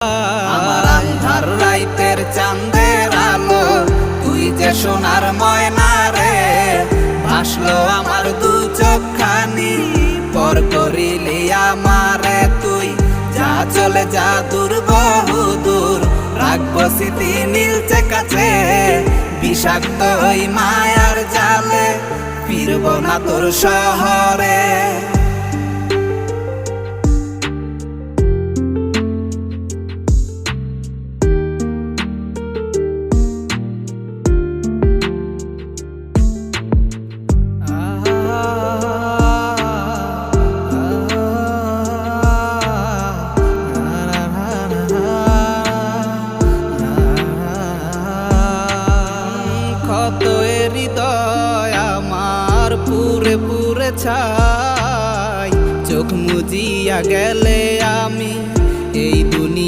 আমার আন্ধার রাইতের চাঁদের আলো, তুই যে সোনার ময়না রে। ভাসলো আমার দু চোখখানি, পর করিলি আমারে তুই। যা চলে যা দূর বহু দূর, রাখবো স্মৃতি নীলচে কাছে। বিষাক্ত ওই মায়ার জালে, ফিরবো না তোর শহরে। কত হৃদয় আমার পুরে পুরে ছাই, চোখ মুজিয়া গেলে